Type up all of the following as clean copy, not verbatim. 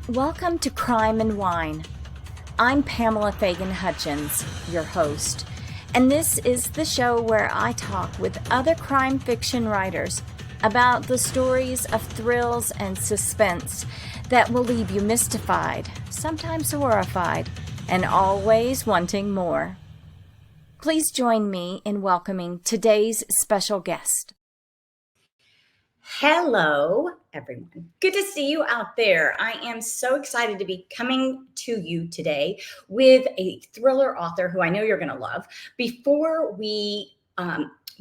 Welcome to Crime and Wine. I'm Pamela Fagan Hutchins, your host, and this is the show where I talk with other crime fiction writers about the stories of thrills and suspense that will leave you mystified, sometimes horrified, and always wanting more. Please join me in welcoming today's special guest. Hello, everyone. Good to see you out there. I am so excited to be coming to you today with a thriller author who I know you're going to love. Before we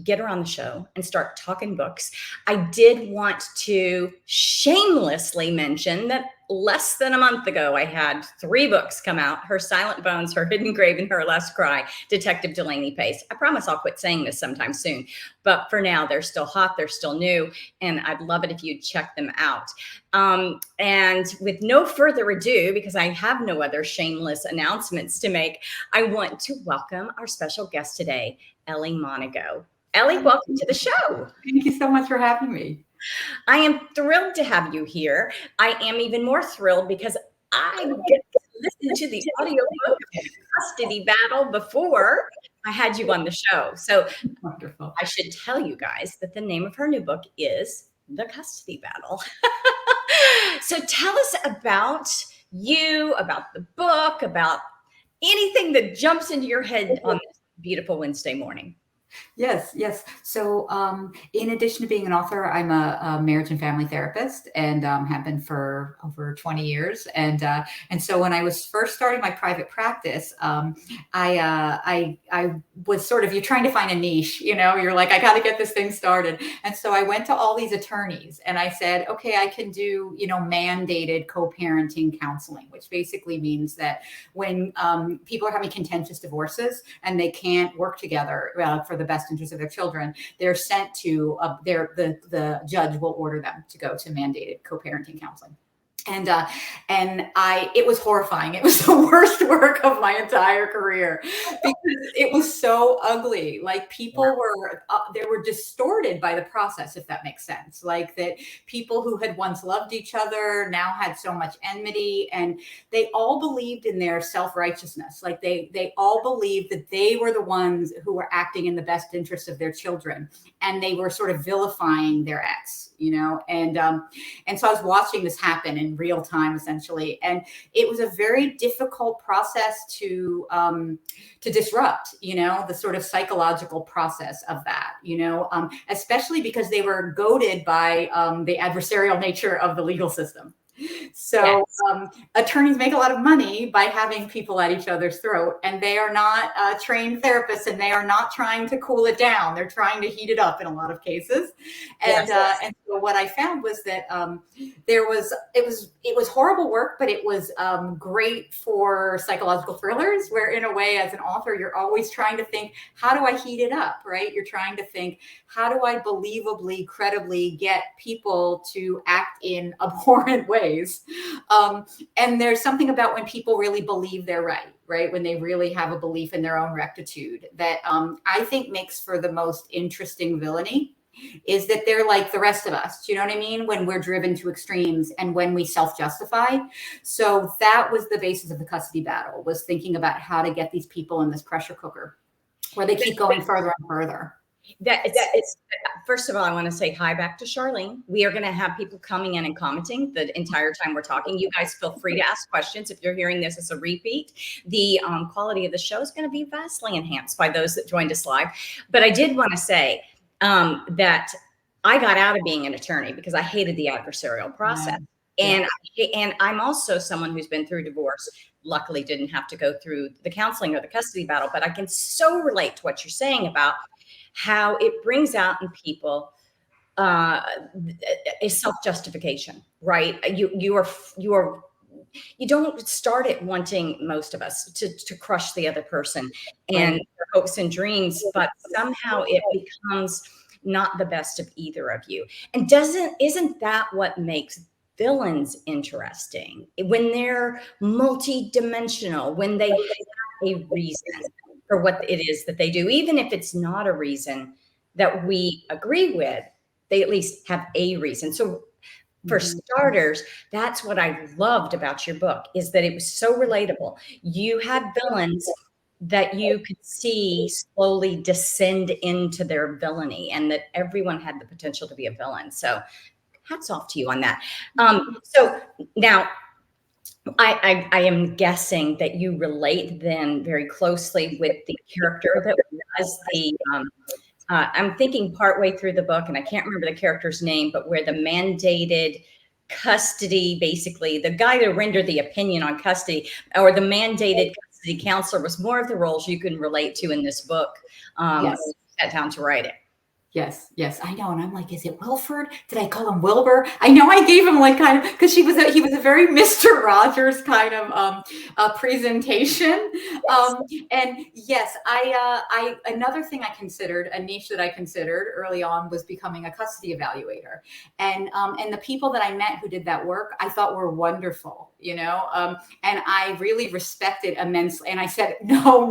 get her on the show and start talking books, I did want to shamelessly mention that less than a month ago, I had 3 books come out: Her Silent Bones, Her Hidden Grave, and Her Last Cry, Detective Delaney Pace. I promise I'll quit saying this sometime soon, but for now, they're still hot, they're still new, and I'd love it if you'd check them out. And with no further ado, because I have no other shameless announcements to make, I want to welcome our special guest today, Ellie Monago. Ellie, welcome to the show. Thank you so much for having me. I am thrilled to have you here. I am even more thrilled because I get to listen to the audiobook of the custody battle before I had you on the show. So Wonderful. I should tell you guys that the name of her new book is The Custody Battle. So tell us about you, about the book, about anything that jumps into your head on this beautiful Wednesday morning. Yes. So in addition to being an author, I'm a marriage and family therapist and have been for over 20 years. And so when I was first starting my private practice, I was sort of, you're trying to find a niche, you're like, I got to get this thing started. And so I went to all these attorneys and I said, okay, I can do, mandated co-parenting counseling, which basically means that when people are having contentious divorces and they can't work together for the best interest of their children, they're sent to the judge will order them to go to mandated co-parenting counseling. And it was horrifying. It was the worst work of my entire career because it was so ugly. Like people they were distorted by the process, if that makes sense. Like that people who had once loved each other now had so much enmity, and they all believed in their self-righteousness. Like they all believed that they were the ones who were acting in the best interest of their children, and they were sort of vilifying their ex, and so I was watching this happen in real time, essentially. And it was a very difficult process to disrupt, the sort of psychological process of that, especially because they were goaded by the adversarial nature of the legal system. So attorneys make a lot of money by having people at each other's throat, and they are not trained therapists, and they are not trying to cool it down. They're trying to heat it up in a lot of cases. And and so what I found was that it was horrible work, but it was great for psychological thrillers, where in a way, as an author, you're always trying to think, how do I heat it up, right? You're trying to think, how do I believably, credibly get people to act in abhorrent ways? And there's something about when people really believe they're right? When they really have a belief in their own rectitude that I think makes for the most interesting villainy, is that they're like the rest of us. Do you know what I mean? When we're driven to extremes and when we self-justify. So that was the basis of the custody battle, was thinking about how to get these people in this pressure cooker where they keep going further and further. First of all, I want to say hi back to Charlene. We are going to have people coming in and commenting the entire time we're talking. You guys feel free to ask questions. If you're hearing this as a repeat, the quality of the show is going to be vastly enhanced by those that joined us live. But I did want to say that I got out of being an attorney because I hated the adversarial process. And I'm also someone who's been through divorce. Luckily didn't have to go through the counseling or the custody battle, but I can so relate to what you're saying about how it brings out in people a self-justification, right? You don't start it wanting, most of us, to crush the other person and their hopes and dreams, but somehow it becomes not the best of either of you. And isn't that what makes villains interesting? When they're multi-dimensional, when they have a reason for what it is that they do, even if it's not a reason that we agree with, they at least have a reason. So For starters, that's what I loved about your book, is that it was so relatable. You had villains that you could see slowly descend into their villainy, and that everyone had the potential to be a villain. So hats off to you on that. So now I am guessing that you relate then very closely with the character that was the I'm thinking partway through the book, and I can't remember the character's name, but where the mandated custody, basically the guy that rendered the opinion on custody, or the mandated custody counselor, was more of the roles you can relate to in this book. Yes. Sat down to write it. Yes, I know. And I'm like, is it Wilford? Did I call him Wilbur? I know I gave him like kind of, because he was a very Mr. Rogers kind of presentation. And yes, I another thing I considered, a niche that I considered early on, was becoming a custody evaluator. And the people that I met who did that work, I thought were wonderful, and I really respected immensely. And I said, no,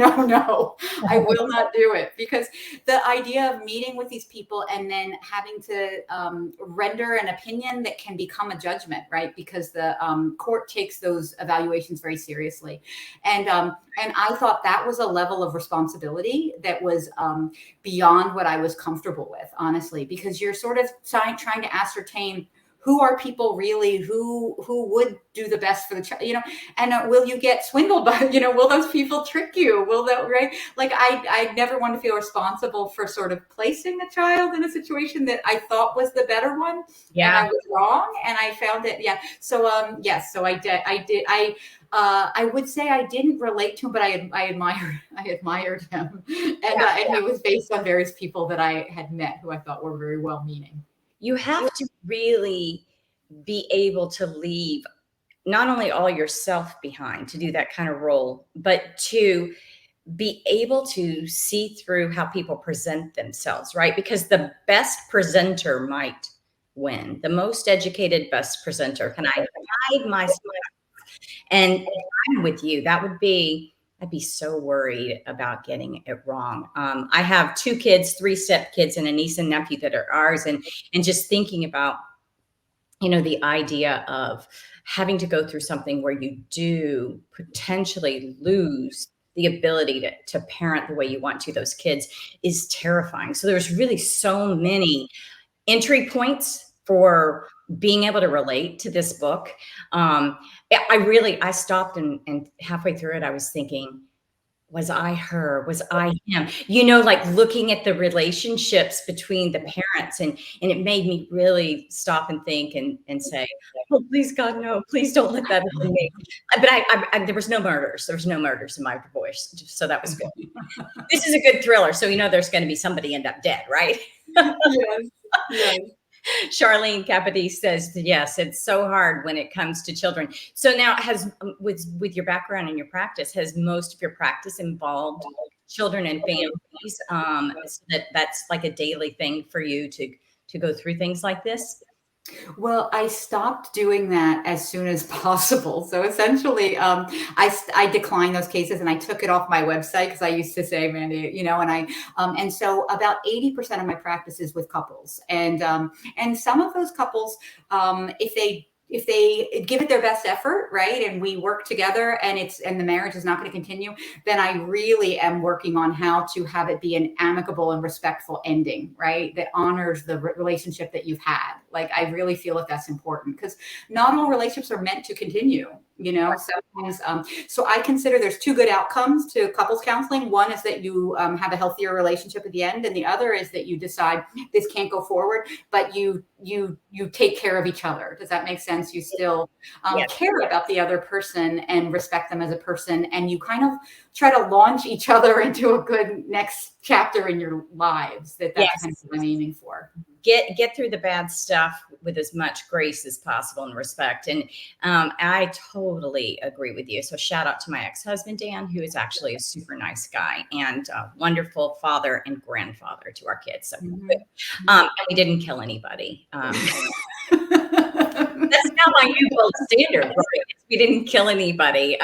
I will not do it, because the idea of meeting with these people and then having to render an opinion that can become a judgment, right? Because the court takes those evaluations very seriously. And I thought that was a level of responsibility that was beyond what I was comfortable with, honestly, because you're sort of trying to ascertain who are people really who would do the best for the child, and will you get swindled by, will those people trick you? Will that, right? Like I never want to feel responsible for sort of placing the child in a situation that I thought was the better one. Yeah. And I was wrong. And I found it. Yeah. So, yes. So I would say I didn't relate to him, but I admired him. And he was based on various people that I had met who I thought were very well-meaning. You have to really be able to leave not only all yourself behind to do that kind of role, but to be able to see through how people present themselves, right? Because the best presenter might win. The most educated best presenter can hide my smile. And I'm with you. I'd be so worried about getting it wrong. I have 2 kids, 3 stepkids, and a niece and nephew that are ours. And just thinking about, the idea of having to go through something where you do potentially lose the ability to parent the way you want to those kids is terrifying. So there's really so many entry points for being able to relate to this book. I stopped and halfway through it, I was thinking, was I her? Was I him? Like looking at the relationships between the parents, and it made me really stop and think and say, oh, please God, no, please don't let that happen to me. But I there was no murders. There was no murders in my divorce. So that was good. This is a good thriller. So, there's going to be somebody end up dead, right? Yes. Charlene Capity says, yes, it's so hard when it comes to children. So now with your background and your practice, has most of your practice involved children and families? So that's like a daily thing for you to go through things like this? Well, I stopped doing that as soon as possible. So essentially, I declined those cases and I took it off my website, because I used to say, Mandy, and so about 80% of my practice is with couples, and some of those couples, if they give it their best effort, right, and we work together, and the marriage is not going to continue, then I really am working on how to have it be an amicable and respectful ending, right, that honors the relationship that you've had. Like, I really feel that that's important, because not all relationships are meant to continue. Sometimes. So I consider there's 2 good outcomes to couples counseling. One is that you have a healthier relationship at the end, and the other is that you decide this can't go forward, but you take care of each other. Does that make sense? You still care about the other person and respect them as a person, and you kind of try to launch each other into a good next chapter in your lives. That's kind of what I'm aiming for. Get through the bad stuff with as much grace as possible and respect. And I totally agree with you. So shout out to my ex-husband, Dan, who is actually a super nice guy and a wonderful father and grandfather to our kids. So and we didn't kill anybody. That's now my new gold standard, right? We didn't kill anybody.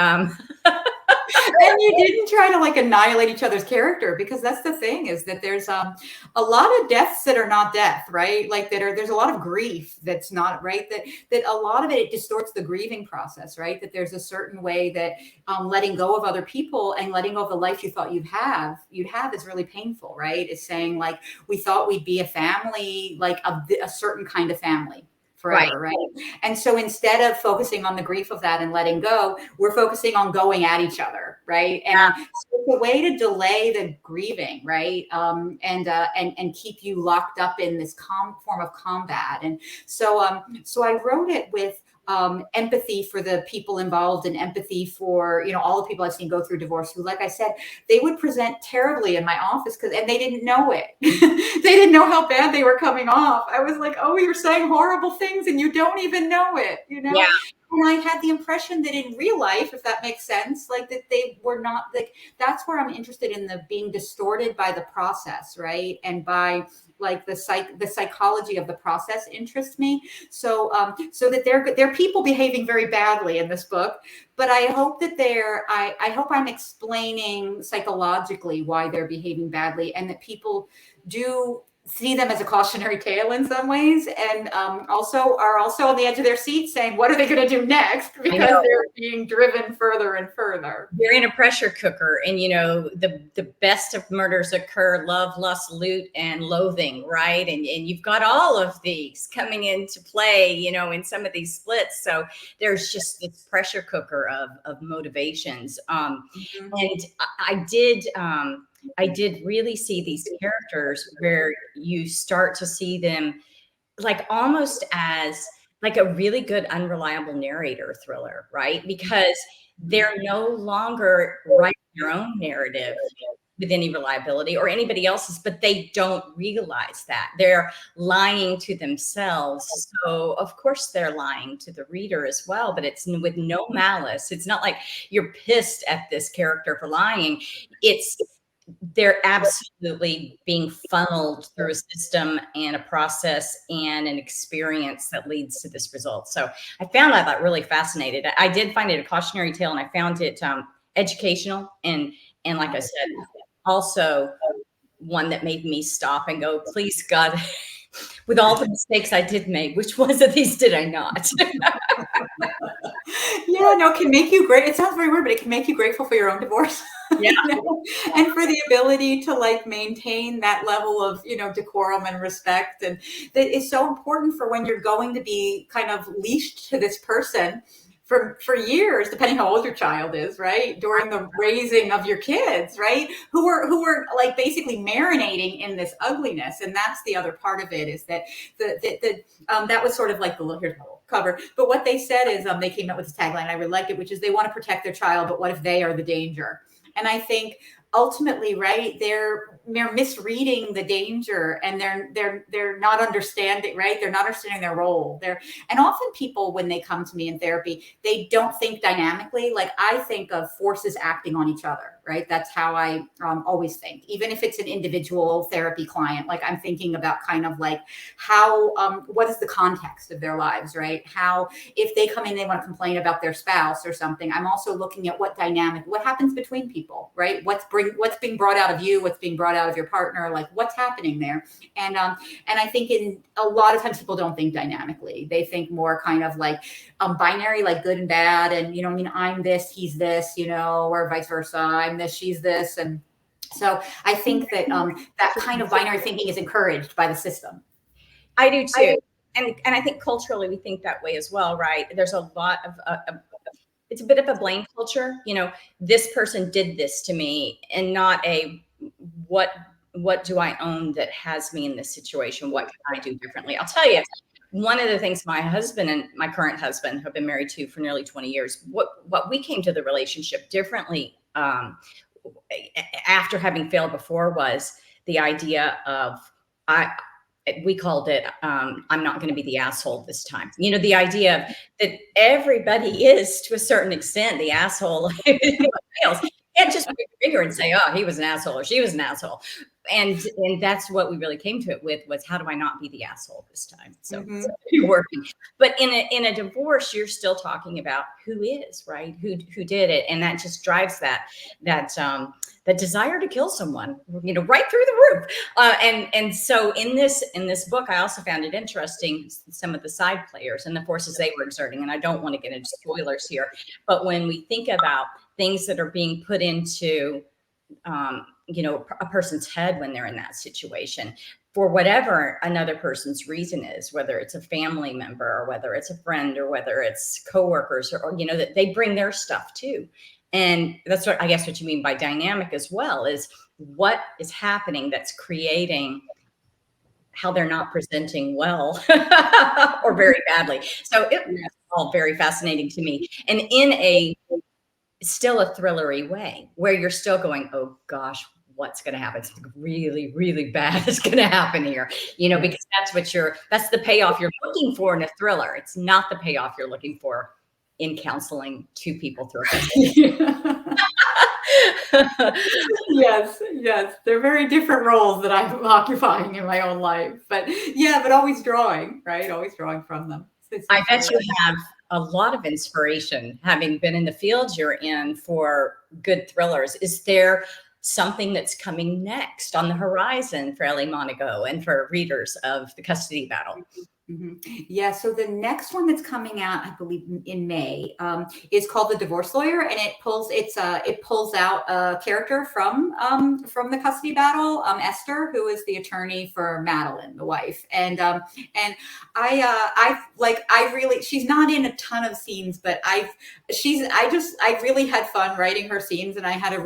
And you didn't try to like annihilate each other's character, because that's the thing, is that there's a lot of deaths that are not death, right? Like there's a lot of grief that's not, right, that a lot of it distorts the grieving process, right? That there's a certain way that letting go of other people and letting go of the life you thought you'd have is really painful, right? It's saying like, we thought we'd be a family, like a certain kind of family forever, right? And so instead of focusing on the grief of that and letting go, we're focusing on going at each other, right? And so it's a way to delay the grieving, right? And keep you locked up in this form of combat. And so so I wrote it with empathy for the people involved, and empathy for, you know, all the people I've seen go through divorce who, like I said, they would present terribly in my office and they didn't know it. They didn't know how bad they were coming off. I was like, oh, you're saying horrible things and you don't even know it, you know? Yeah. And I had the impression that in real life, if that makes sense, like that they were not, like, that's where I'm interested in the being distorted by the process, right? And by like the psychology of the process interests me. So so that they're people behaving very badly in this book, but I hope that I hope I'm explaining psychologically why they're behaving badly, and that people do see them as a cautionary tale in some ways, and also on the edge of their seat saying, what are they going to do next? Because they're being driven further and further. You're in a pressure cooker, and you know, the best of murders occur: love, lust, loot, and loathing, right? And you've got all of these coming into play, you know, in some of these splits. So there's just this pressure cooker of motivations. And I did really see these characters where you start to see them like almost as like a really good unreliable narrator thriller, right? Because they're no longer writing their own narrative with any reliability or anybody else's, but they don't realize that. They're lying to themselves. So of course they're lying to the reader as well, but it's with no malice. It's not like you're pissed at this character for lying. They're absolutely being funneled through a system and a process and an experience that leads to this result. So I found that really fascinating. I did find it a cautionary tale, and I found it educational and like I said, also one that made me stop and go, please God, with all the mistakes I did make, which ones of these did I not? Yeah, no, it can make you great. It sounds very weird, but it can make you grateful for your own divorce. Yeah. You know? And for the ability to like maintain that level of, you know, decorum and respect. And that is so important for when you're going to be kind of leashed to this person for years, depending how old your child is, right? During the raising of your kids, right? Who are like basically marinating in this ugliness. And that's the other part of it, is that that was sort of like here's the cover. But what they said is they came up with this tagline, I really liked it, which is they want to protect their child, but what if they are the danger? And I think ultimately, right, they're misreading the danger, and they're not understanding, right? They're not understanding their role. And often people, when they come to me in therapy, they don't think dynamically. Like I think of forces acting on each other, right? That's how I always think, even if it's an individual therapy client. Like I'm thinking about kind of like how, what is the context of their lives, right? How, if they come in, they want to complain about their spouse or something, I'm also looking at what happens between people, right? What's being brought out of you, what's being brought out of your partner, like what's happening there. And I think in a lot of times people don't think dynamically. They think more kind of like binary, like good and bad. And, you know, I mean, I'm this, he's this, you know, or vice versa. I'm this, she's this. And so I think that that kind of binary thinking is encouraged by the system. I do too. And I think culturally we think that way as well, right? There's a lot of it's a bit of a blame culture. You know, this person did this to me, and not a what do I own that has me in this situation? What can I do differently? I'll tell you, one of the things my husband and my current husband have been married to for nearly 20 years, what we came to the relationship differently after having failed before was the idea of we called it, I'm not going to be the asshole this time. You know, the idea that everybody is, to a certain extent, the asshole. And can't just pick your finger and say, oh, he was an asshole or she was an asshole. And that's what we really came to it with, was how do I not be the asshole this time? So you're working. But in a divorce, you're still talking about who is, right? Who did it. And that just drives that desire to kill someone, right through the roof. And so in this book, I also found it interesting, some of the side players and the forces they were exerting. And I don't want to get into spoilers here, but when we think about things that are being put into a person's head when they're in that situation, for whatever another person's reason is, whether it's a family member or whether it's a friend or whether it's coworkers or that they bring their stuff too. And that's what I guess what you mean by dynamic as well, is what is happening that's creating how they're not presenting well or very badly. So it was all very fascinating to me. And in a still a thrillery way where you're still going, oh gosh, what's going to happen? Something really, really bad is going to happen here, because that's the payoff you're looking for in a thriller. It's not the payoff you're looking for in counseling two people through it. Yes. They're very different roles that I'm occupying in my own life, but always drawing, right? Always drawing from them. I bet you have a lot of inspiration, having been in the field you're in, for good thrillers. Is there something that's coming next on the horizon for Ellie Monago and for readers of The Custody Battle? Yeah, so the next one that's coming out, I believe in May, is called The Divorce Lawyer, and it pulls out a character from The Custody Battle, Esther, who is the attorney for Madeline, the wife, and she's not in a ton of scenes, but I really had fun writing her scenes, and I had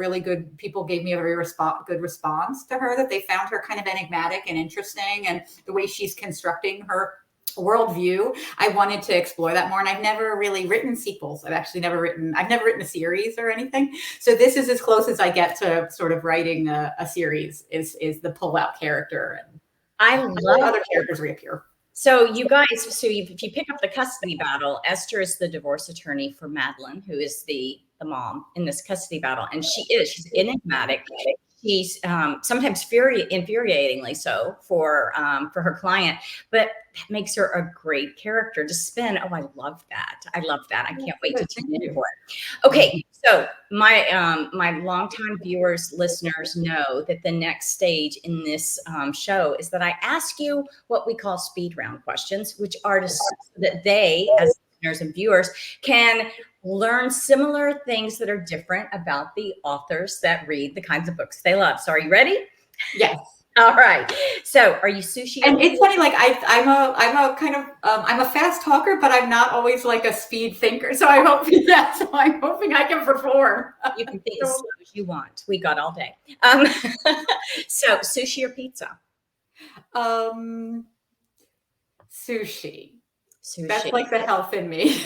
people gave me a very good response to her, that they found her kind of enigmatic and interesting, and the way she's constructing her worldview. I wanted to explore that more, and I've never really written sequels. I've never written a series or anything. So this is as close as I get to sort of writing a series, is the pull-out character, and I love other characters reappear. So you guys, if you pick up The Custody Battle, Esther is the divorce attorney for Madeline, who is the mom in this custody battle, and she's enigmatic. She's sometimes infuriatingly so for her client, but that makes her a great character to spin. Oh, I love that. I can't wait to tune into it. Okay, so my longtime viewers, listeners know that the next stage in this show is that I ask you what we call speed round questions, which are so that they, as listeners and viewers, can learn similar things that are different about the authors that read the kinds of books they love. So are you ready? Yes. All right. So are you sushi? And it's funny, like I'm a kind of I'm a fast talker, but I'm not always like a speed thinker. So I'm hoping I can perform. You can think as slow as you want. We got all day. So sushi or pizza? Sushi. Sushi. That's like the health in me.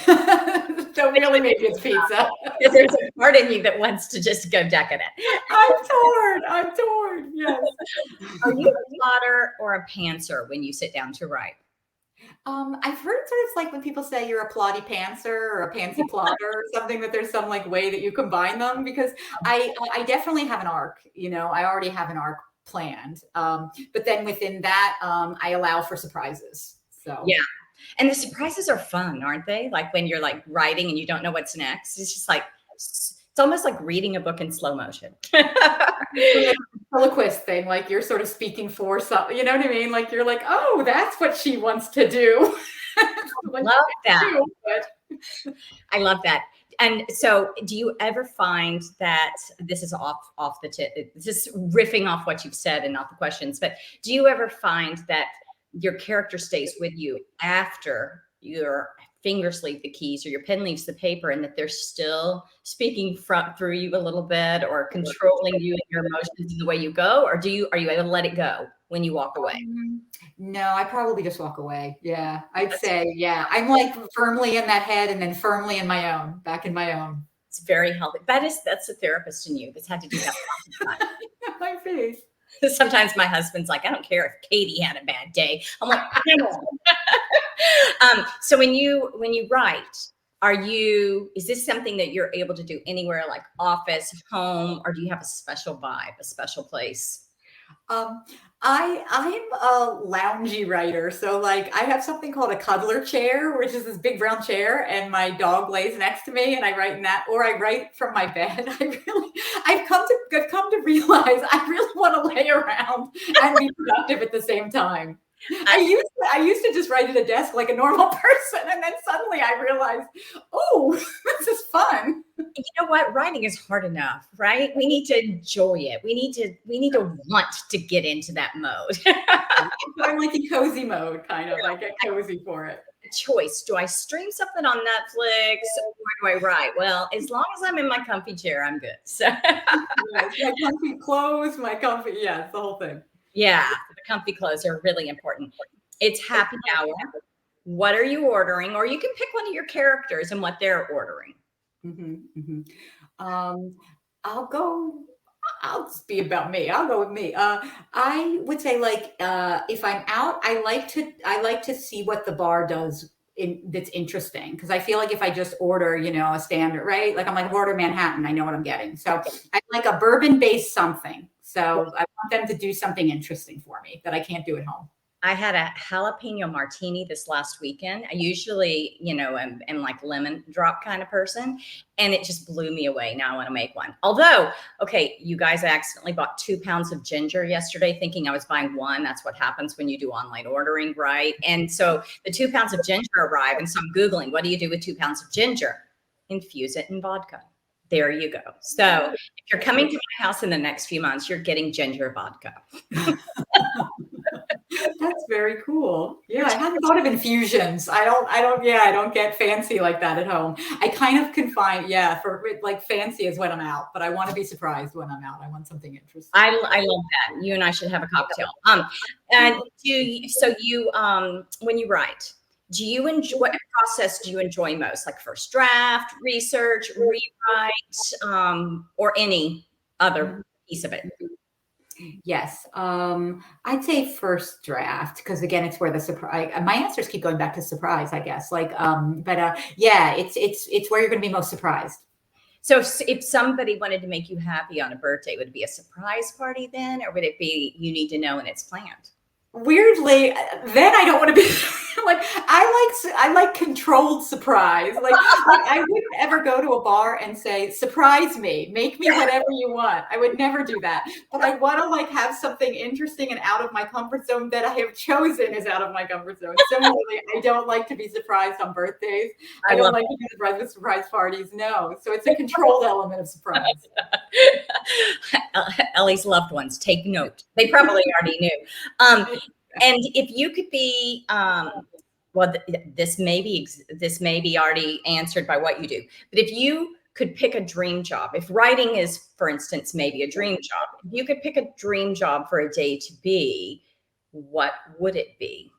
So really maybe it's pizza. There's a part in you that wants to just go decadent. I'm torn. Yes. Are you a plotter or a pantser when you sit down to write? I've heard sort of like when people say you're a plotty pantser or a pantsy plotter or something, that there's some like way that you combine them, because I definitely have an arc, I already have an arc planned. But then within that, I allow for surprises. So yeah. And the surprises are fun, aren't they? Like when you're like writing and you don't know what's next. It's just like, it's almost like reading a book in slow motion. Soliloquist thing, like you're sort of speaking for some, you know what I mean? Like you're like, oh, that's what she wants to do. Love that. I love that. And so do you ever find that this is off the tip, just riffing off what you've said and not the questions, but do you ever find that your character stays with you after your fingers leave the keys or your pen leaves the paper, and that they're still speaking through you a little bit or controlling you and your emotions in the way you go? Or are you able to let it go when you walk away? No, I probably just walk away. Yeah, I'd say, yeah. I'm like firmly in that head and then firmly back in my own. It's very healthy. That's a therapist in you that's had to do that all the time. My face. Sometimes my husband's like, I don't care if Katie had a bad day. I'm like, I know. So when you write, Is this something that you're able to do anywhere, like office, home, or do you have a special vibe, a special place? Um, I'm a loungy writer, so like I have something called a cuddler chair, which is this big brown chair, and my dog lays next to me, and I write in that, or I write from my bed. I've come to realize I really want to lay around and be productive at the same time. I used to just write at a desk like a normal person, and then suddenly I realized, oh, this is fun. You know what? Writing is hard enough, right? We need to enjoy it. We need to want to get into that mode. I'm like in cozy mode, kind of. I get cozy for it. Choice. Do I stream something on Netflix or do I write? Well, as long as I'm in my comfy chair, I'm good. So Yes, my comfy clothes, yeah, the whole thing. yeah, the comfy clothes are really important. It's happy hour. What are you ordering? Or you can pick one of your characters and what they're ordering. Um, I'll go. I'll just be about me. I'll go with me. I would say like if I'm out, I like to see what the bar does that's interesting, because I feel like if I just order, a standard, right? Like I'm like order Manhattan, I know what I'm getting. So I like a bourbon based something. So I want them to do something interesting for me that I can't do at home. I had a jalapeno martini this last weekend. I usually, am like lemon drop kind of person, and it just blew me away. Now I want to make one. Although, okay, you guys, I accidentally bought 2 pounds of ginger yesterday, thinking I was buying one. That's what happens when you do online ordering, right? And so the 2 pounds of ginger arrived, and so I'm Googling, what do you do with 2 pounds of ginger? Infuse it in vodka. There you go. So if you're coming to my house in the next few months, you're getting ginger vodka. That's very cool. Yeah, I hadn't thought of infusions. I don't get fancy like that at home. I kind of confine, for like fancy is when I'm out, but I want to be surprised when I'm out. I want something interesting. I love that. You and I should have a cocktail. And when you write, do you enjoy, what process do you enjoy most? Like first draft, research, rewrite, or any other piece of it? Yes. I'd say first draft, because again, it's where the surprise, my answers keep going back to surprise, I guess. Yeah, it's where you're going to be most surprised. So if somebody wanted to make you happy on a birthday, would it be a surprise party then, or would it be you need to know and it's planned? Weirdly, then I don't want to be like I like controlled surprise. Like I wouldn't ever go to a bar and say, surprise me, make me whatever you want. I would never do that. But I want to like have something interesting and out of my comfort zone that I have chosen is out of my comfort zone. Similarly, I don't like to be surprised on birthdays. I don't like to be surprised with surprise parties. No. So it's a controlled element of surprise. Ellie's loved ones, take note. They probably already knew. And if you could be, this may be already answered by what you do, but if you could pick a dream job, if writing is, for instance, maybe a dream job, if you could pick a dream job for a day to be, what would it be?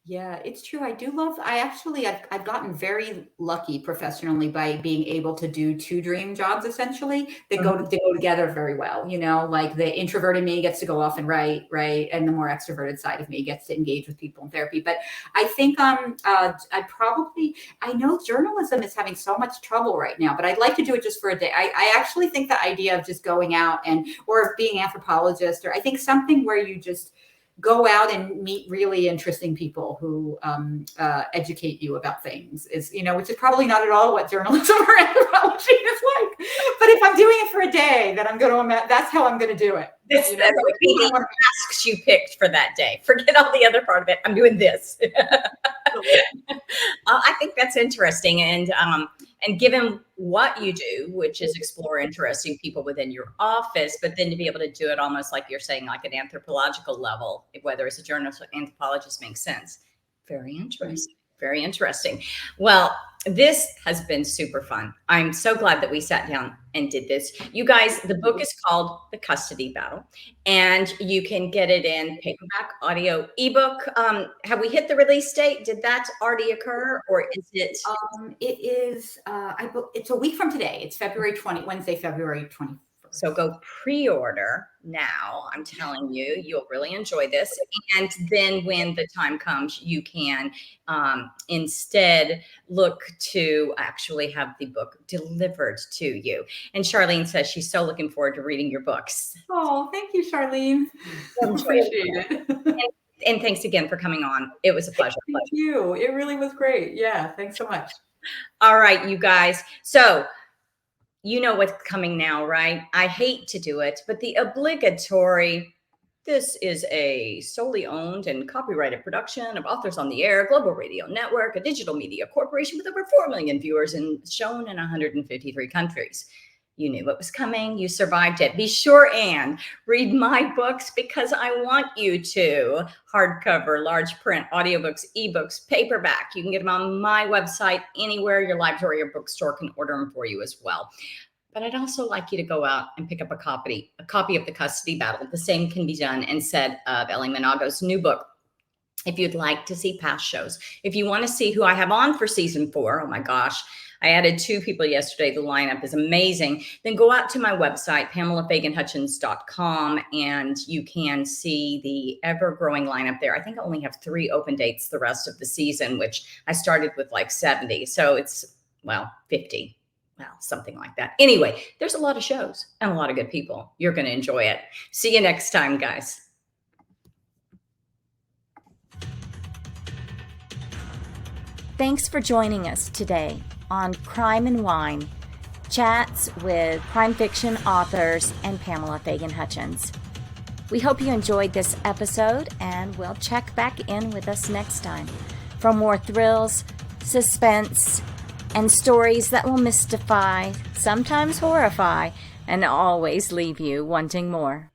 Yeah, it's true. I've gotten very lucky professionally by being able to do 2 dream jobs essentially that they go together very well. Like the introverted me gets to go off and write, right? And the more extroverted side of me gets to engage with people in therapy. But I think I know journalism is having so much trouble right now, but I'd like to do it just for a day. I actually think the idea of just going out or being an anthropologist, or I think something where you just go out and meet really interesting people who educate you about things is, which is probably not at all what journalism or anthropology is like. But if I'm doing it for a day, then that's how I'm going to do it. That would be the tasks you picked for that day. Forget all the other part of it. I'm doing this. I think that's interesting. And given what you do, which is explore interesting people within your office, but then to be able to do it almost like you're saying, like an anthropological level, whether it's a journalist or anthropologist, makes sense. Very interesting. Very interesting. Well, this has been super fun. I'm so glad that we sat down and did this. You guys, the book is called The Custody Battle, and you can get it in paperback, audio, ebook. Have we hit the release date? Did that already occur, or is it? It is. It's a week from today. It's Wednesday, February 21st. So go pre-order now. I'm telling you, you'll really enjoy this. And then when the time comes, you can instead look to actually have the book delivered to you. And Charlene says she's so looking forward to reading your books. Oh, thank you, Charlene. Appreciate it. And thanks again for coming on. It was a pleasure. Thank you. It really was great. Yeah, thanks so much. All right, you guys. So you know what's coming now, right? I hate to do it, but the obligatory, this is a solely owned and copyrighted production of Authors on the Air, Global Radio Network, a digital media corporation with over 4 million viewers and shown in 153 countries. You knew what was coming. You survived it. Be sure and read my books because I want you to. Hardcover, large print, audiobooks, ebooks, paperback. You can get them on my website, anywhere your library or bookstore can order them for you as well. But I'd also like you to go out and pick up a copy of The Custody Battle. The same can be done and said of Ellie Monago's new book. If you'd like to see past shows, if you want to see who I have on for season 4, oh my gosh, I added 2 people yesterday. The lineup is amazing. Then go out to my website, PamelaFaganHutchins.com, and you can see the ever-growing lineup there. I think I only have 3 open dates the rest of the season, which I started with like 70. So it's, well, 50. Well, something like that. Anyway, there's a lot of shows and a lot of good people. You're going to enjoy it. See you next time, guys. Thanks for joining us today on Crime and Wine, chats with crime fiction authors and Pamela Fagan Hutchins. We hope you enjoyed this episode, and we'll check back in with us next time for more thrills, suspense, and stories that will mystify, sometimes horrify, and always leave you wanting more.